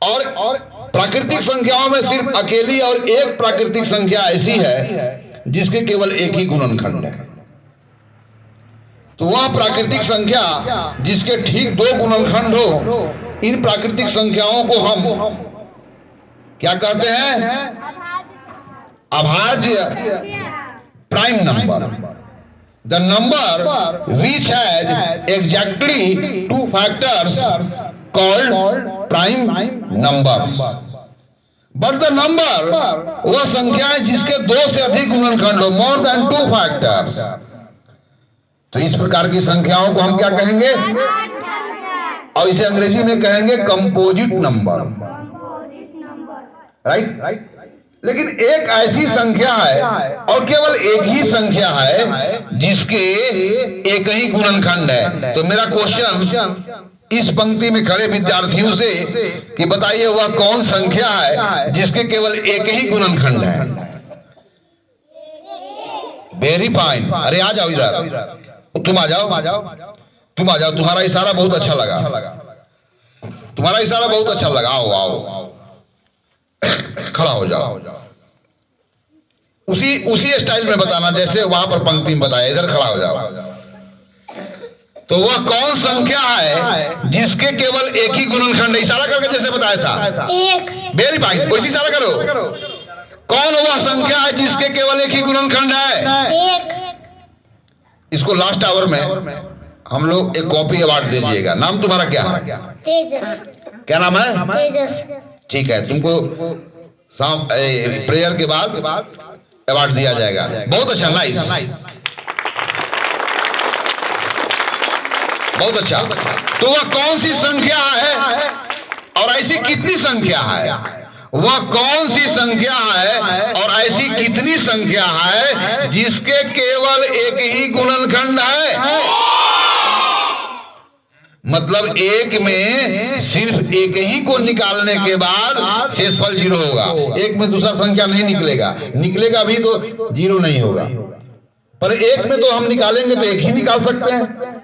और प्राकृतिक संख्याओं में सिर्फ अकेली और एक प्राकृतिक संख्या ऐसी है जिसके केवल एक ही गुणनखंड है। तो वह प्राकृतिक संख्या जिसके ठीक दो गुणनखंड हो, इन प्राकृतिक संख्याओं को हम क्या कहते हैं? अभाज्य prime number. The number which has exactly two factors called prime numbers. But the number वह संख्या है जिसके दो से अधिक गुणनखंड हो, मोर देन टू फैक्टर्स। तो इस प्रकार की संख्याओं को हम क्या कहेंगे? और इसे अंग्रेजी में कहेंगे कंपोजिट नंबर, राइट। लेकिन एक ऐसी संख्या है और केवल एक ही संख्या है जिसके एक ही गुणनखंड है। तो मेरा क्वेश्चन इस पंक्ति में खड़े विद्यार्थियों से कि बताइए वह कौन संख्या है जिसके केवल एक ही गुणनखंड है? Very fine. अरे आ जाओ इधर, तुम आ जाओ, तुम आ जाओ। तुम्हारा इशारा बहुत अच्छा लगा, तुम्हारा इशारा बहुत अच्छा लगा। आओ आओ, खड़ा हो जाओ। उसी स्टाइल में बताना जैसे वहां पर पंक्ति में बताया। इधर खड़ा हो जाओ। तो वह कौन संख्या है जिसके केवल एक ही गुणनखंड है? इशारा करके जैसे बताया था, एक। वेरी फाइन, वैसे इशारा करो। कौन वह संख्या है जिसके केवल एक ही गुणनखंड है? एक। इसको लास्ट आवर में हम लोग एक कॉपी अवार्ड दे दीजिएगा। नाम तुम्हारा क्या है? तेजस। क्या नाम है? तेजस। ठीक है, तुमको शाम प्रेयर के बाद अवार्ड दिया जाएगा। बहुत अच्छा, नाइस, बहुत अच्छा। तो वह कौन सी संख्या है और ऐसी कितनी संख्या है? वह कौन सी संख्या है और ऐसी कितनी संख्या है जिसके केवल एक ही गुणनखंड है? मतलब एक में सिर्फ एक ही को निकालने के बाद शेषफल 0 होगा। एक में दूसरा संख्या नहीं निकलेगा, निकलेगा भी तो 0 नहीं होगा। पर एक में तो हम निकालेंगे तो एक ही निकाल सकते हैं।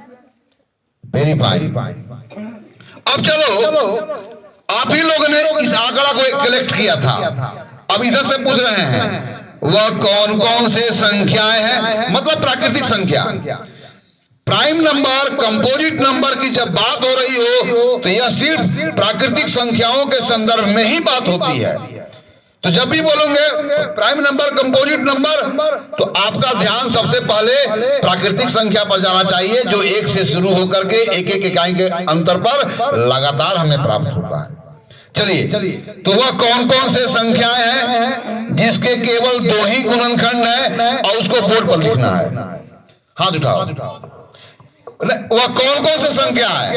Very fine. अब चलो, आप ही लोगों ने इस आंकड़ा को कलेक्ट किया था। अब इधर से पूछ रहे हैं वह कौन कौन से संख्याएं हैं, मतलब प्राकृतिक संख्या। प्राइम नंबर, कंपोजिट नंबर की जब बात हो रही हो तो यह सिर्फ प्राकृतिक संख्याओं के संदर्भ में ही बात होती है। तो जब भी बोलोगे प्राइम नंबर, कंपोजिट नंबर, तो आपका ध्यान सबसे पहले प्राकृतिक संख्या पर जाना चाहिए जो एक से शुरू होकर के एक एक इकाई के अंतर पर लगातार हमें प्राप्त होता है। चलिए, तो वह कौन कौन से संख्याएं हैं जिसके केवल 2 ही गुणनखंड है और उसको बोर्ड पर लिखना है। हाथ उठाओ। वह कौन कौन सी संख्या है?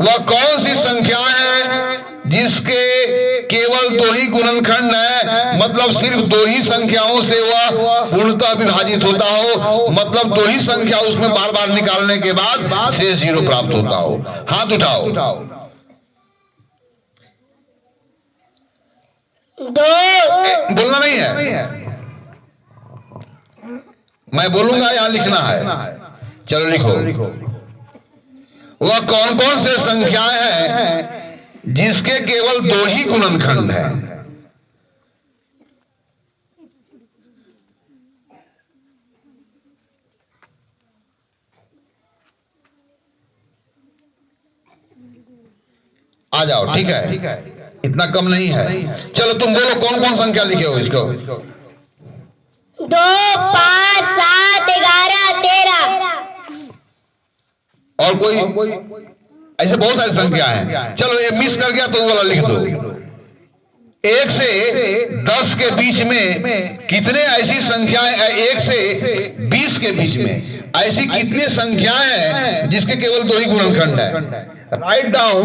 वह कौन सी संख्या है जिसके केवल 2 ही गुणनखंड है, मतलब सिर्फ 2 ही संख्याओं से वह पूर्णतः विभाजित होता हो, मतलब 2 ही संख्या उसमें बार बार निकालने के बाद शेष 0 प्राप्त होता हो। हाथ उठाओ। 2 बोलना नहीं है, मैं बोलूंगा, यहां लिखना है। चलो लिखो। वह कौन कौन से संख्याएं हैं जिसके केवल 2 ही गुणनखंड है? आ जाओ, ठीक है, इतना कम नहीं है। चलो तुम बोलो कौन कौन संख्या लिखे हो इसको? 2, 5, 7, 11, 13। और कोई ऐसे बहुत सारी संख्या है। चलो ये मिस कर गया तो वो वाला लिख दो। 1 से 10 के बीच में कितने ऐसी संख्याएं, 1 से 20 के बीच में ऐसी कितनी संख्याएं हैं जिसके केवल 2 ही गुणनखंड है? Write down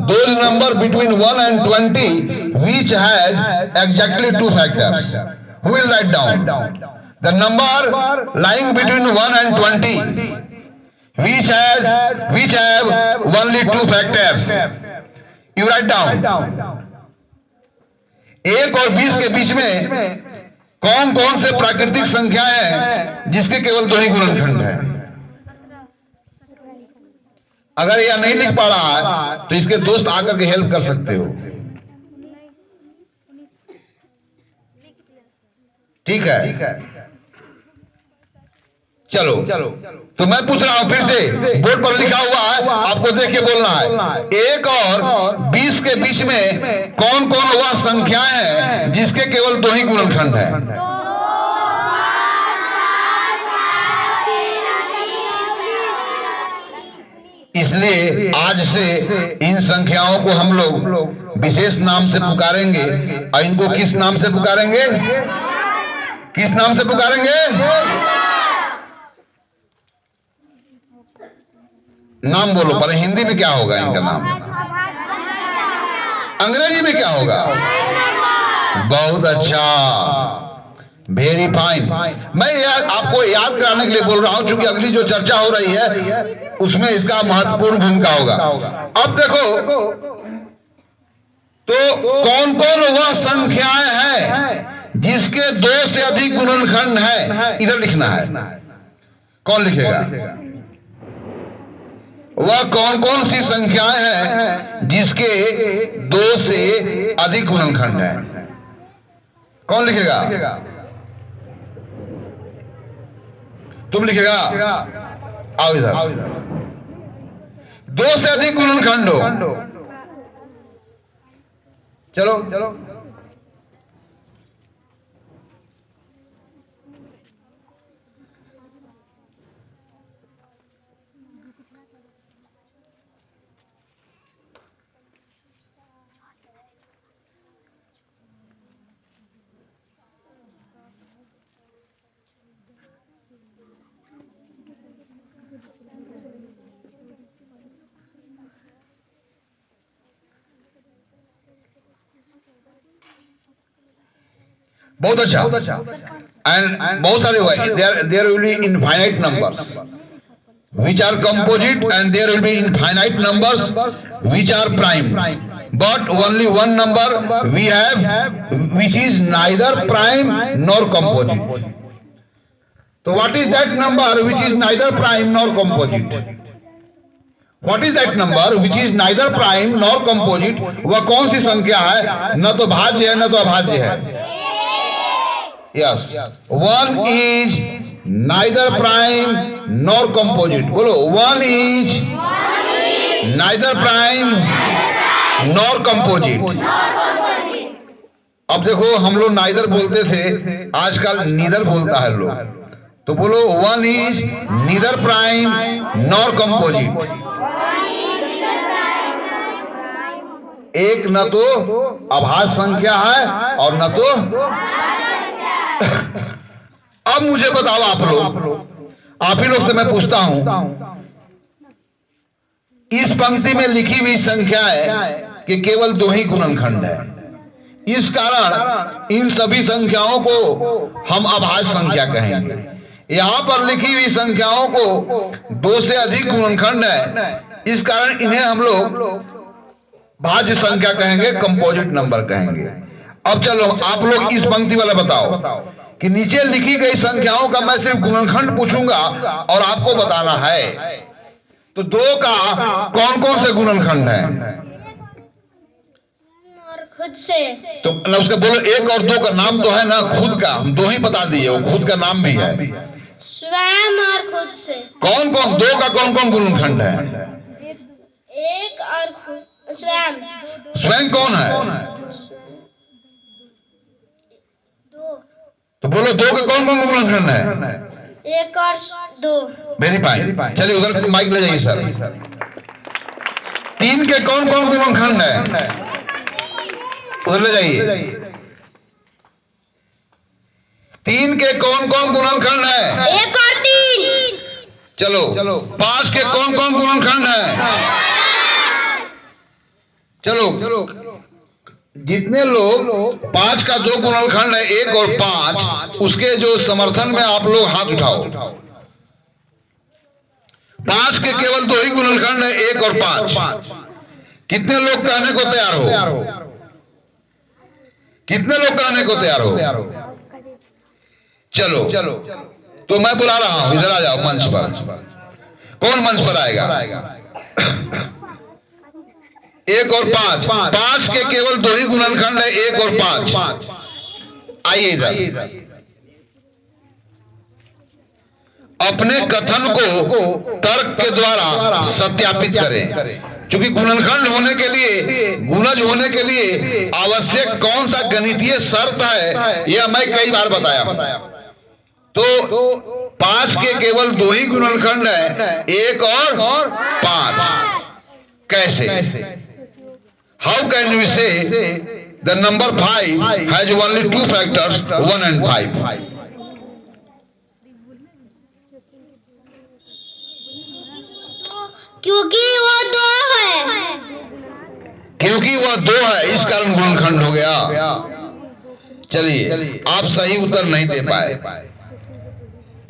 those number between 1 and 20 which has exactly 2 factors. Who will write down the number lying between 1 and 20 which have only 2 factors? You write down. 1 और 20 के बीच में कौन कौन से प्राकृतिक संख्याएं हैं जिसके केवल 2 ही गुणनखंड है? अगर यह नहीं लिख पा रहा है तो इसके दोस्त आकर के हेल्प कर सकते हो। ठीक है, चलो तो मैं पूछ रहा हूं फिर से, बोर्ड पर लिखा हुआ है, आपको देख के बोलना है। 1 और 20 के बीच में कौन कौन वह संख्याएं हैं जिसके केवल 2 ही गुणनखंड हैं? इसलिए आज से इन संख्याओं को हम लोग विशेष नाम से पुकारेंगे। और इनको किस नाम से पुकारेंगे? किस नाम से पुकारेंगे? नाम बोलो, पर हिंदी में क्या होगा इनका नाम? अंग्रेजी में क्या होगा? बहुत अच्छा, वेरी फाइन। मैं आपको याद कराने के लिए बोल रहा हूं, क्योंकि अगली जो चर्चा हो रही है उसमें इसका महत्वपूर्ण भूमिका होगा। अब देखो तो कौन कौन वह संख्याएं हैं जिसके 2 से अधिक गुणनखंड हैं, इधर लिखना है। कौन लिखेगा? वह कौन कौन सी संख्याएं हैं जिसके 2 से अधिक गुणनखंड हैं? कौन लिखेगा? तुम लिखेगा? आओ इधर। 2 से अधिक गुणनखंड हो, चलो बहुत अच्छा। एंड बहुत सारे हुए, there will be infinite numbers which are composite, and there will be infinite numbers which are prime, but only one number we have which is neither prime nor composite. So what is that number which is neither prime nor composite? What is that number which is neither prime nor composite? वह कौन सी संख्या है? न तो भाज्य है न तो अभाज्य है। Yes, one is neither prime nor composite. बोलो, one is neither prime nor composite. अब देखो, हम लोग नाइदर बोलते थे, आजकल नीदर बोलता है लोग। तो बोलो, one is neither prime nor composite. एक न तो अभाज्य संख्या है और न तो। अब मुझे बताओ आप ही लोग से मैं पूछता हूं, इस पंक्ति में लिखी हुई संख्या है कि केवल 2 ही गुणनखंड है। इस कारण इन सभी संख्याओं को हम अभाज्य संख्या कहेंगे। यहां पर लिखी हुई संख्याओं को 2 से अधिक गुणनखंड है, इस कारण इन्हें हम लोग भाज्य संख्या कहेंगे, कंपोजिट नंबर कहेंगे। अब चलो आप लोग इस पंक्ति वाला बताओ कि नीचे लिखी गई संख्याओं का मैं सिर्फ गुणनखंड पूछूंगा और आपको बताना है। तो 2 का कौन कौन से गुणनखंड हैं? और खुद से। तो उसका बोलो, 1 और 2 का नाम तो है ना, खुद का हम 2 ही बता दिए, वो खुद का नाम भी है। स्वयं और खुद से। कौन 2 का कौन गुणनखंड है? 1 और खुद। स्वयं। स्वयं कौन है? तो बोलो, 2 के कौन गुणनखंड है? 1 और 2। Very fine. चलिए उधर माइक ले जाइए सर। 3 के कौन गुणनखंड है? उधर ले जाइए। 3 के कौन गुणनखंड है? 1 और 3। चलो 5 के कौन गुणनखंड है? चलो जितने लोग 5 का जो गुणनखंड है 1 और 5, उसके जो समर्थन में आप लोग हाथ उठाओ। 5 के केवल 2 ही गुणनखंड है, 1 और 5। कितने लोग कहने को तैयार हो? कितने लोग कहने को तैयार हो? चलो तो मैं बुला रहा हूं, इधर आ जाओ मंच पर। कौन मंच पर आएगा? एक और पांच, पांच के केवल दो ही गुणनखंड है, एक और पांच। आइए इधर, अपने कथन को तर्क के द्वारा सत्यापित करें। क्योंकि गुणनखंड होने के लिए, गुणज होने के लिए आवश्यक कौन सा गणितीय शर्त है, यह मैं कई बार बताया। तो पांच के केवल दो ही गुणनखंड है, एक और पांच। कैसे? हाउ कैन वी से the number 5 has only 2 factors 1 and 5? क्योंकि वो दो है। क्योंकि वह दो है, इस कारण गुणनखंड हो गया। चलिए, आप सही उत्तर नहीं दे पाए।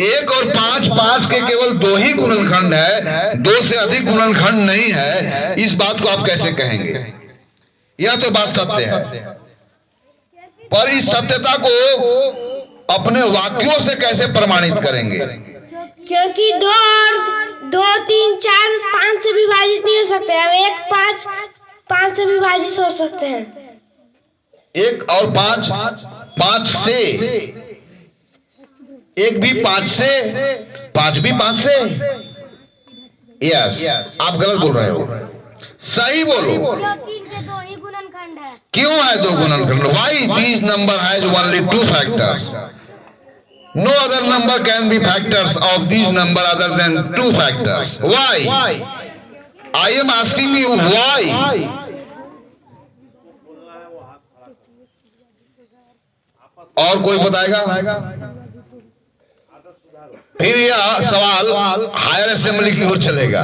एक और पांच, पांच के केवल दो ही गुणनखंड है, दो से अधिक गुणनखंड नहीं है। इस बात को आप कैसे कहेंगे? यह तो बात सत्य है, पर इस सत्यता को अपने वाक्यों से कैसे प्रमाणित करेंगे? क्योंकि दो और दो, तीन, चार, पांच से विभाजित नहीं हो सकते हैं। एक पांच, पांच से विभाजित हो सकते हैं। एक और पांच, पांच से, एक भी पांच से, पांच भी पांच से। यस, आप गलत बोल रहे हो, सही बोलो। दो ही गुणनखंड है। क्यों है दो गुणनखंड? Why this number has only 2 factors? No other number can be factors of this number other than 2 factors. Why? I am asking you why? और कोई बताएगा? फिर यह सवाल हायर असेंबली की ओर चलेगा।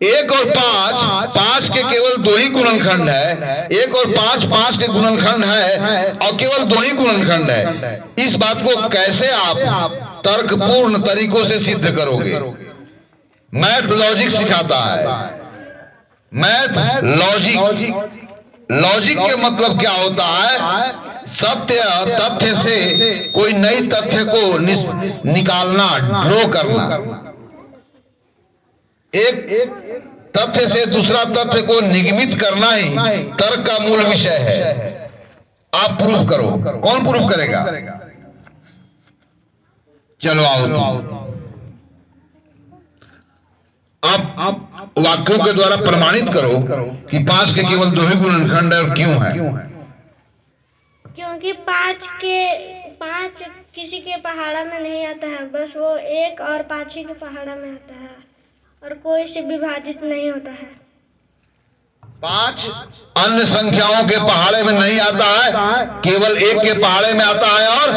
एक और पांच, पांच के केवल दो ही गुणनखंड है, एक और पांच, पांच के गुणनखंड है और केवल दो ही गुणनखंड है। इस बात को कैसे आप तर्कपूर्ण तरीकों से सिद्ध करोगे? मैथ लॉजिक सिखाता है। मैथ लॉजिक, लॉजिक के मतलब क्या होता है? सत्य तथ्य से कोई नई तथ्य को निकालना, ड्रॉ करना। एक तथ्य से दूसरा तथ्य को निगमित करना ही तर्क का मूल विषय है। आप प्रूफ करो। कौन प्रूफ करेगा? चलो आओ तुम। आप वाक्यों के द्वारा प्रमाणित करो कि पांच के केवल दो ही गुणनखंड है, और क्यों है? क्योंकि पांच किसी के पहाड़ा में नहीं आता है, बस वो एक और पांच ही के पहाड़ा में आता है और कोई से विभाजित नहीं होता है। पांच अन्य संख्याओं के पहाड़े में नहीं आता है, केवल एक के पहाड़े में आता है और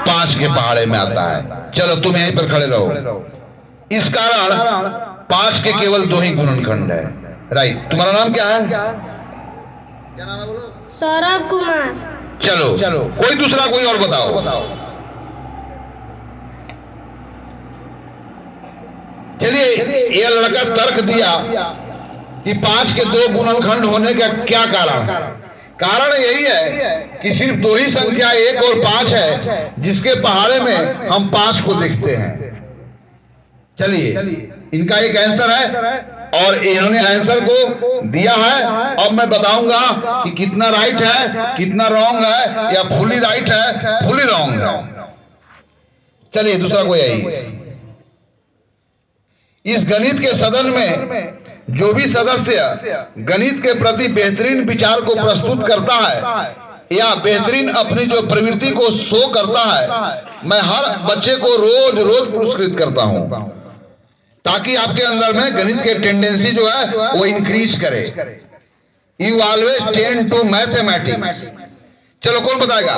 पांच के पहाड़े में आता है। चलो तुम यहीं पर खड़े रहो। इस कारण पांच के केवल दो ही गुणनखंड है। राइट। तुम्हारा नाम क्या है? क्या नाम है बोलो? सौरभ कुमार। चलो कोई दूसरा, कोई और बताओ। चलिए, यह लड़का तर्क दिया कि पांच के दो गुणनखंड होने का क्या कारण है? कारण यही है कि सिर्फ दो ही संख्या एक और पांच है, जिसके पहाड़े में हम पांच को देखते हैं। चलिए, इनका एक आंसर है और इन्होंने आंसर को दिया है। अब मैं बताऊंगा कि कितना राइट है, कितना रॉन्ग है, या फुली राइट है, फुली रॉन्ग है। चलिए दूसरा कोई आई। इस गणित के सदन में जो भी सदस्य गणित के प्रति बेहतरीन विचार को प्रस्तुत करता है या बेहतरीन अपनी जो प्रवृत्ति को शो करता है, मैं हर बच्चे को रोज रोज पुरस्कृत करता हूं, ताकि आपके अंदर में गणित के टेंडेंसी जो है वो इंक्रीज करे। You always tend to mathematics. चलो कौन बताएगा?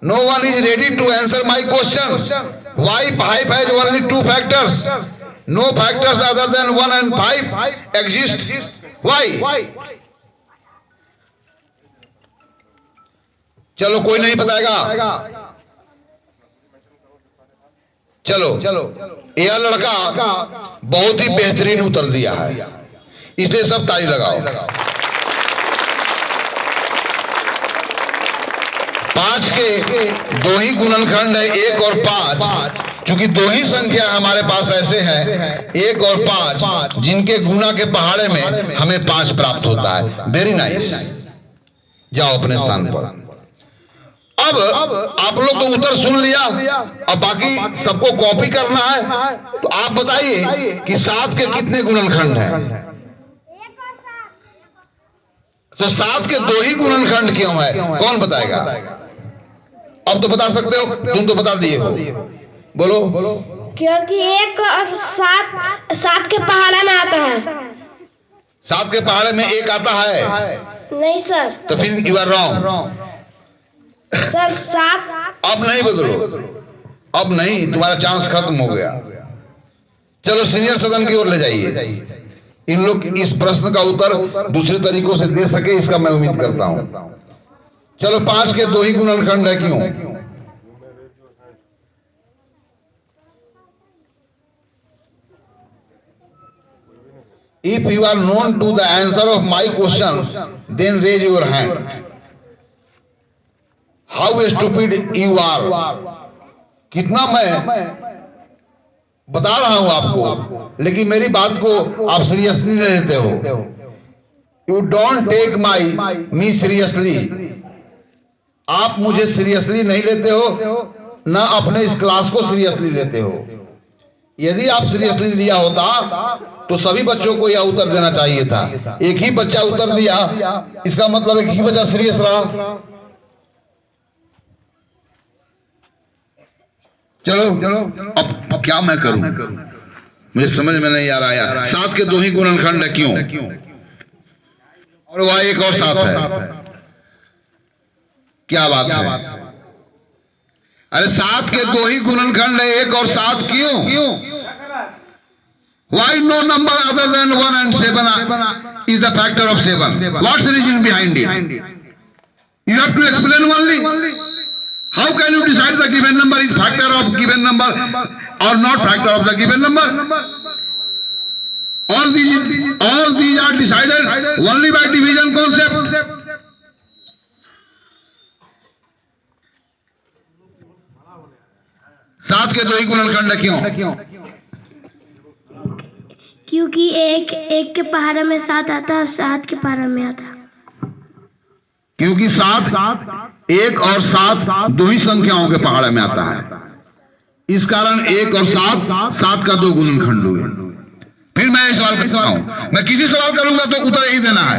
No one is ready to answer my question. Why 5 has only 2 factors? No factors other than 1 and 5 exist. Why? चलो कोई नहीं बताएगा। चलो यह लड़का बहुत ही बेहतरीन उत्तर दिया है, इसलिए सब ताली लगाओ। पांच के दो ही गुणनखंड है, एक और पांच। चूंकि दो ही संख्या हमारे पास ऐसे हैं 1 और 5 जिनके गुना के पहाड़े में हमें 5 प्राप्त होता है। वेरी नाइस, जाओ अपने स्थान पर। अब आप लोग तो उत्तर सुन लिया, अब बाकी सबको कॉपी करना है। तो आप बताइए कि 7 के कितने गुणनखंड हैं? तो 7 के 2 ही गुणनखंड क्यों है? कौन बताएगा? अब तो बता सकते हो, तुम तो बता दिए हो, बोलो। क्योंकि 1 और 7 के पहाड़ा में आता है। 7 के पहाड़े में 1 आता है? नहीं सर। तो फिर यू आर रॉन्ग सर 7। अब नहीं बदलो, अब नहीं, तुम्हारा चांस खत्म हो गया। चलो सीनियर सदन की ओर ले जाइए। इन लोग इस प्रश्न का उत्तर दूसरे तरीकों से दे सके, इसका मैं उम्मीद करता हूं। चलो 5 के 2 ही गुणनखंड है, क्यों? If you are known to the answer of my question, then raise your hand. How stupid you are. कितना मैं बता रहा हूं आपको, लेकिन मेरी बात को आप सीरियसली नहीं लेते हो। You don't take me seriously. आप मुझे सीरियसली नहीं लेते हो, ना अपने इस क्लास को सीरियसली लेते हो। यदि आप सीरियसली लिया होता तो सभी बच्चों को यह उत्तर देना चाहिए था। एक ही बच्चा उत्तर दिया, इसका मतलब एक ही बच्चा सीरियस रहा। चलो अब क्या मैं करूं, मुझे समझ में नहीं आ रहा है। 7 के 2 ही गुणनखंड है, क्यों? और वह 1 और 7 है, क्या बात है? अरे 7 के 2 ही गुणनखंड है, 1 और 7 क्यों? Why no number other than 1 and 7 is the factor of 7? What's the reason behind it? You have to explain only. How can you decide the given number is factor of given number or not factor of the given number? All these are decided only by division concept. सात के 2 ही गुणनखंड है, क्यों? क्योंकि एक के पहाड़ा में 7 आता है और 7 के पहाड़ा में आता है। क्योंकि 7 1 और 7 दो ही संख्याओं के पहाड़े में आता है, इस कारण 1 और 7 का 2 गुणनखंड हुए। फिर मैं इस सवाल पूछता हूं, मैं किसी सवाल करूंगा तो उत्तर यही देना है।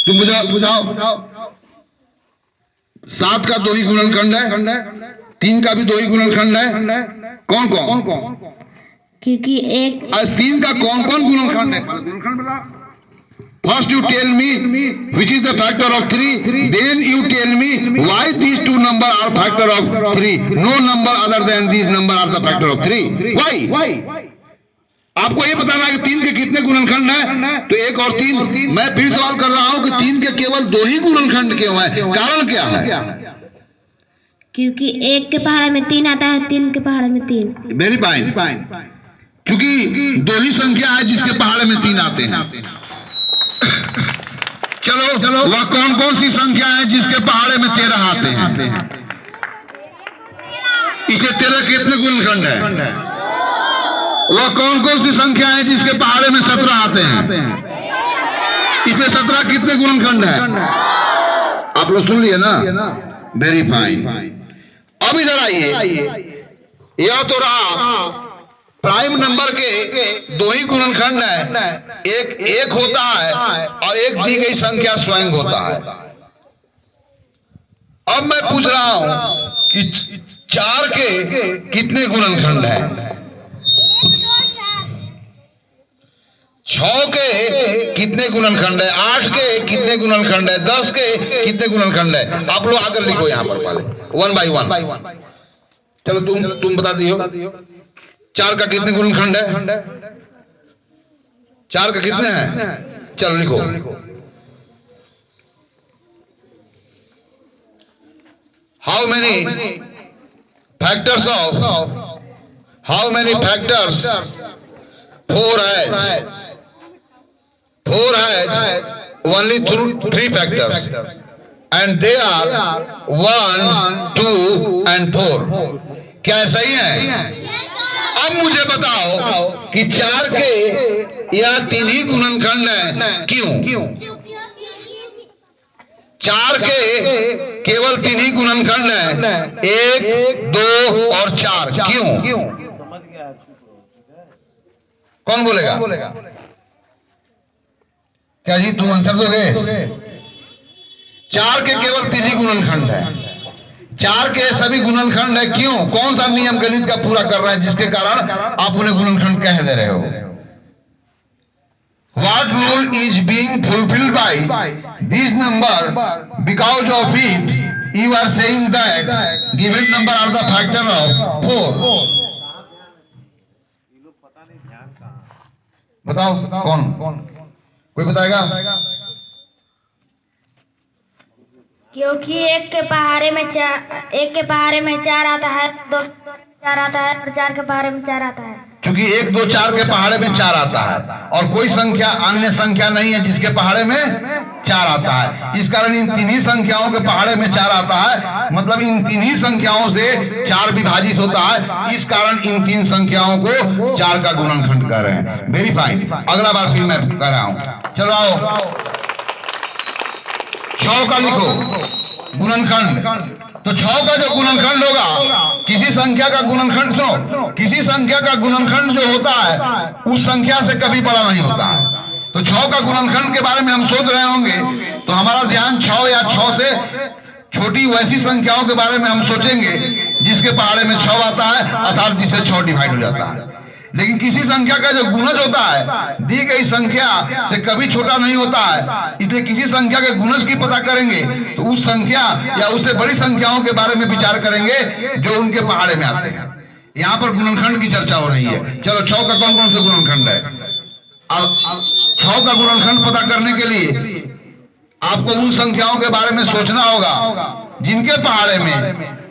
तुम बुझाओ। 7 का 2 ही गुणनखंड है, 3 का भी 2 ही गुणनखंड है। कौन कौन? क्योंकि 3 का कौन कौन गुणनखंड है? गुणनखंड बता। First you tell me which is the factor of 3, then you tell me why these two numbers are factor of 3. No number other than these number are the factor of 3. Why? आपको ये बताना है कि 3 के कितने गुणनखंड हैं? तो 1 और 3। मैं फिर सवाल कर रहा हूं कि 3 के केवल 2 ही गुणनखंड क्यों है? कारण क्या है? क्योंकि 1 के पहाड़े में 3 आता है, 3 के पहाड़े में 3। Very fine. क्योंकि 2 ही संख्या है जिसके पहाड़े में 3 आते हैं। चलो वह कौन कौन सी संख्या है जिसके पहाड़े में 13 आते हैं? इसके 13 कितने गुणनखंड है? वह कौन कौन सी संख्या है जिसके पहाड़े में 17 आते हैं? इसमें 17 कितने गुणनखंड है? आप लोग सुन लिए ना? Very fine. अब इधर आइए, यह तो रहा प्राइम नंबर के 2 ही गुणनखंड है। एक होता है और एक दी गई संख्या स्वयं होता है। अब मैं पूछ रहा हूं कि 4 के कितने गुणनखंड हैं? 6 के कितने गुणनखंड है? 8 के कितने गुणनखंड है? 10 के कितने गुणनखंड है? आप लोग आकर लिखो यहां पर पहले 1 by 1। चलो तुम बता दियो 4 का कितने गुणनखंड है? 4 का कितने हैं? चलो लिखो। How many factors four has only 3 factors. and they are 1, 2 and 4. क्या सही है? अब मुझे बताओ कि 4 के या 3 ही गुणनखंड है, क्यों? 4 के केवल 3 ही गुणनखंड है, 1, 2 और 4, क्यों? कौन बोलेगा? क्या जी तुम आंसर दोगे? 4 के केवल 3 ही गुणनखंड है, 4 के सभी गुणनखंड है, क्यों? कौन सा नियम गणित का पूरा कर रहा है जिसके कारण आप उन्हें गुणनखंड कह दे रहे हो? What rule is being fulfilled by this number? Because of it, you are saying that given number are the factor of 4. बताओ कौन? कोई बताएगा? क्योंकि एक के पहाड़े में 4 आता है, 2 4 आता है और 4 के पहाड़े में 4 आता है। क्योंकि 1, 2, 4 के पहाड़े में 4 आता है और कोई संख्या अन्य संख्या नहीं है जिसके पहाड़े में 4 आता है, इस कारण इन 3 ही संख्याओं के पहाड़े में 4 आता है, मतलब इन 3 ही संख्याओं से 4 विभाजित होता है, इस कारण इन 3 संख्याओं को 4 का गुणनखंड कह रहे हैं। Very fine. अगला बार फिर मैं कह रहा हूं, चलो आओ 6 का लिखो गुणनखंड। तो 6 का जो गुणनखंड होगा, किसी संख्या का गुणनखंड, सुनो, किसी संख्या का गुणनखंड जो होता है उस संख्या से कभी बड़ा नहीं होता है। तो 6 का गुणनखंड के बारे में हम सोच रहे होंगे तो हमारा ध्यान 6 या 6 से छोटी वैसी संख्याओं के बारे में हम सोचेंगे जिसके पहाड़े में 6 आता है, अर्थात जिससे 6 डिवाइड हो जाता है। लेकिन किसी संख्या का जो गुणज होता है दी गई संख्या से कभी छोटा नहीं होता है, इसलिए किसी संख्या के गुणज की पता करेंगे तो उस संख्या या उससे बड़ी संख्याओं के बारे में विचार करेंगे जो उनके पहाड़े में आते हैं। यहाँ पर गुणनखंड की चर्चा हो रही है। चलो 6 का कौन कौन से गुणनखंड है? अब 6 का गुणनखंड पता करने के लिए आपको उन संख्याओं के बारे में सोचना होगा जिनके पहाड़े में,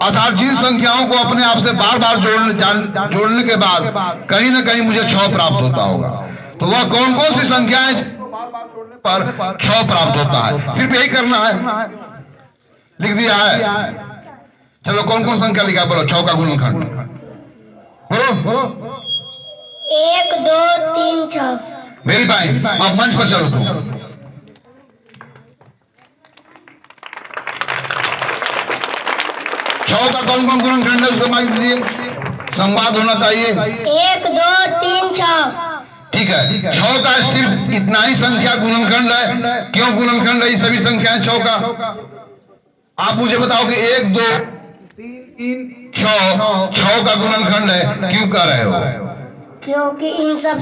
अर्थात जिन संख्याओं को अपने आप से बार बार जोड़ने के बाद कहीं ना कहीं मुझे 6 प्राप्त होता होगा। तो वह कौन कौन सी संख्याएं पर 6 प्राप्त होता है, सिर्फ यही करना है, लिख दिया है। चलो कौन कौन संख्या लिखा, बोलो 6 का गुणनखंड बोलो। 1, 2, 3, 6। Very fine. अब मंच पर चलो तुम। 6 का कौन कौन गुणनखंड है उसको माइक दीजिए, संवाद होना चाहिए। 1, 2, 3, 6। ठीक है, 6 का सिर्फ इतना ही संख्या गुणनखंड है। क्यों गुणनखंड है ये सभी संख्याएं 6 का? आप मुझे बताओ कि 1, 2, 3, 6 का गुणनखंड है, क्यों कह रहे हो? क्योंकि इन सब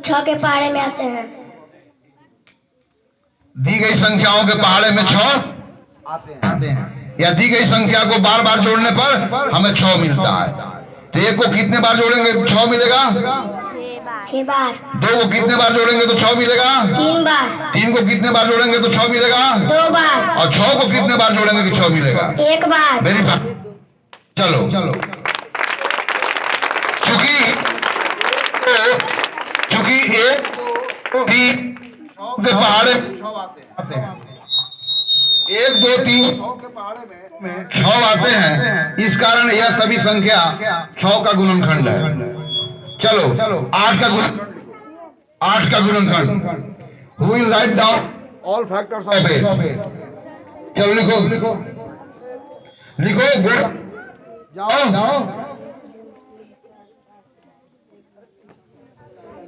6 के पहाड़े में आते हैं। दी गई संख्याओं के पहाड़े में 6 आते हैं, या दी गई संख्या को बार बार जोड़ने पर हमें 6 मिलता है। तो 1 को कितने बार जोड़ेंगे तो 6 मिलेगा? 6 बार। 2 को कितने बार जोड़ेंगे तो 6 मिलेगा? 3 बार। 3 को कितने बार जोड़ेंगे तो 6 मिलेगा? 2 बार। और 6 को कितने बार जोड़ेंगे तो 6 मिलेगा? 1 बार। Very fine. चलो चूंकि 1, 3 के पहाड़े 1, 2, 3 के पहाड़े में 6 आते हैं, इस कारण यह सभी संख्या 6 का गुणनखंड है। चलो 8 का गुणनखंड। Who will write down all factors of 8? चलो लिखो जाओ।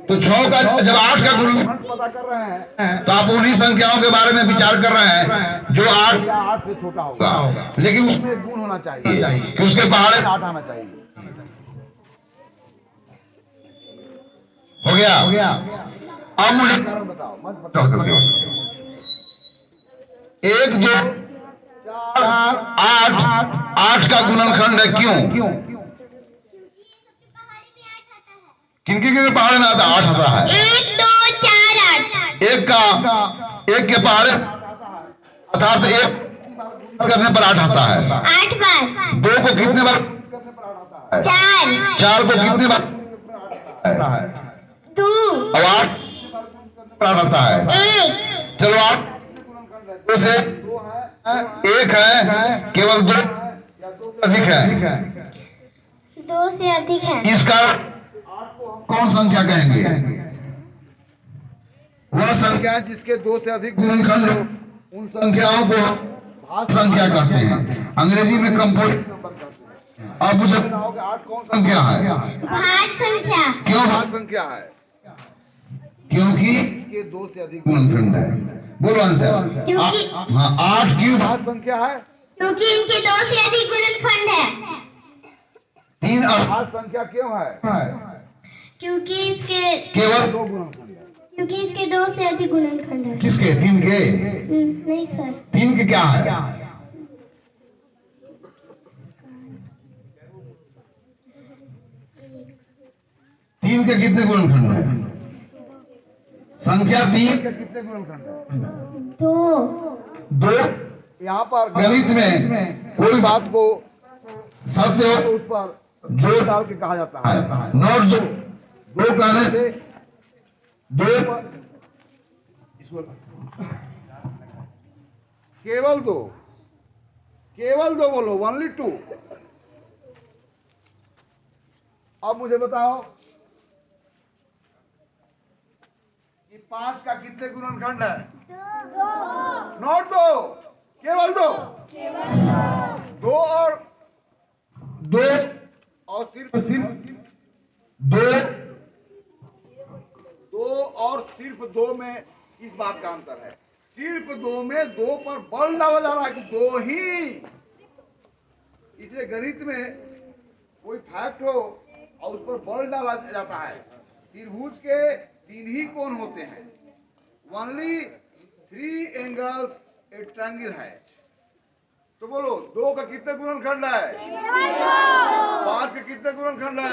तो 6 का जब 8 का गुणनखंड पता कर रहे हैं तो आप उन्हीं संख्याओं के बारे में विचार कर रहे हैं जो 8 से छोटा होगा, लेकिन उसमें गुण होना चाहिए कि उसके पहाड़े 8 आना चाहिए। हो गया। अब मुझे बताओ, मत बताओ। 1, 2, 4, 8 का गुणनखंड है, क्यों? किनके पहाड़े में आता है? 8 आता है। 1, 2, 4, 8। एक के पहाड़े अर्थात 1 करने पर 8 आता है। 8 बार। 2 को कितने बार करने पर 8 आता है? 4। 4 को कितने बार आता है? 2। अब 8 पर 8 आता है। 1। चलो 8 दो से एक है, केवल दो या दो से अधिक है? 2 से अधिक है। इसका कौन संख्या कहेंगे? वह संख्या है जिसके 2 से अधिक गुणनखंड हो, उन संख्याओं को भाज्य संख्या कहते हैं। अंग्रेजी में कंपोजिट नंबर कहते हैं। आप मुझे बताओगे 8 कौन संख्या है? भाज्य संख्या। क्यों भाज्य संख्या है? क्योंकि इसके 2 से अधिक गुणनखंड है। बोलो आंसर। क्योंकि 8 क्यों भाज्य संख्या है? क्योंकि इनके 2 से अधिक गुणनखंड है। 3 भाज्य संख्या क्यों है? क्योंकि इसके केवल 2 गुणनखंड है। क्योंकि इसके 2 से अधिक गुणनखंड है। किसके? 3 के? नहीं सर। 3 के क्या है? 3 के कितने गुणनखंड है? संख्या 3 के कितने गुणनखंड है? 2। यहाँ पर गणित में कोई बात को सत्य हो तो उस पर जोड़ डाल के कहा जाता है। नोट 2 कहने से 2 केवल 2 बोलो, ओनली 2। अब मुझे बताओ कि 5 का कितने गुणनखंड है? 2। नोट 2, केवल 2। 2 और 2 और सिर्फ 2 और सिर्फ 2 में इस बात का अंतर है। सिर्फ 2 में 2 पर बल डाला जा रहा है कि 2 ही। इसलिए गणित में कोई फैक्ट हो और उस पर बल डाला जाता है। त्रिभुज के 3 ही कोण होते हैं। ओनली 3 एंगल्स ए ट्रायंगल है। तो बोलो 2 का कितने गुणनखंड है? 5 का कितने गुणनखंड है?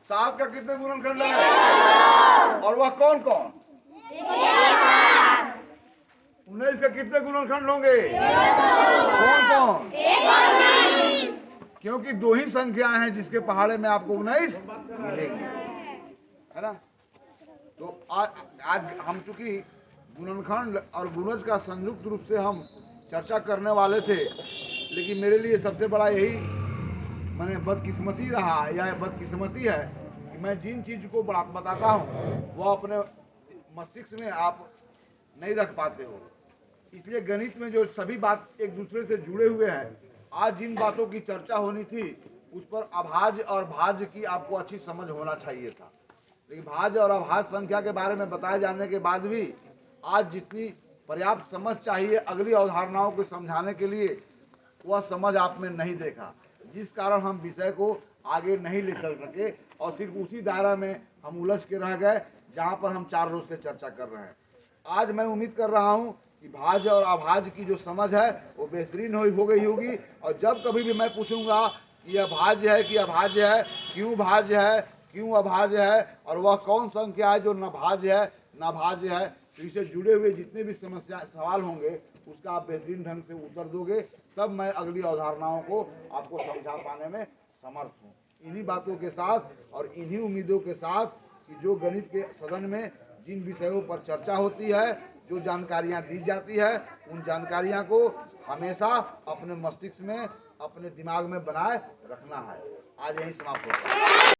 7 का कितने गुणनखंड है? और वह कौन कौन? 19 का कितने गुणनखंड होंगे? कौन कौन? क्योंकि 2 ही संख्याएं हैं जिसके पहाड़े में आपको 19 मिलेंगे, है ना। तो आज हम चूंकि गुणनखंड और गुणज का संयुक्त रूप से हम चर्चा करने वाले थे, लेकिन मेरे लिए सबसे बड़ा यही मैंने बदकिस्मती रहा या बदकिस्मती है कि मैं जिन चीज को बताता हूँ वो अपने मस्तिष्क में आप नहीं रख पाते हो। इसलिए गणित में जो सभी बात एक दूसरे से जुड़े हुए हैं, आज जिन बातों की चर्चा होनी थी उस पर अभाज्य और भाज्य की आपको अच्छी समझ होना चाहिए था। लेकिन भाज्य और अभाज्य संख्या के बारे में बताए जाने के बाद भी आज जितनी पर्याप्त समझ चाहिए अगली अवधारणाओं को समझाने के लिए, वह समझ आप में नहीं देखा, जिस कारण हम विषय को आगे नहीं ले चल सके और सिर्फ उसी दायरा में हम उलझ के रह गए जहां पर हम 4 रोज से चर्चा कर रहे हैं। आज मैं उम्मीद कर रहा हूं कि भाज्य और अभाज्य की जो समझ है वो बेहतरीन हो गई होगी। और जब कभी भी मैं पूछूंगा कि यह भाज्य है कि अभाज्य है, क्यों भाज्य है, क्यों अभाज्य है, और वह कौन संख्या है जो न भाज्य है न भाज्य है, तो इससे जुड़े हुए जितने भी सवाल होंगे उसका आप बेहतरीन ढंग से उत्तर दोगे, तब मैं अगली अवधारणाओं को आपको समझा पाने में समर्थ हूँ। इन्हीं बातों के साथ और इन्हीं उम्मीदों के साथ कि जो गणित के सदन में जिन विषयों पर चर्चा होती है, जो जानकारियाँ दी जाती है, उन जानकारियाँ को हमेशा अपने मस्तिष्क में, अपने दिमाग में बनाए रखना है। आज यही समाप्त होता है।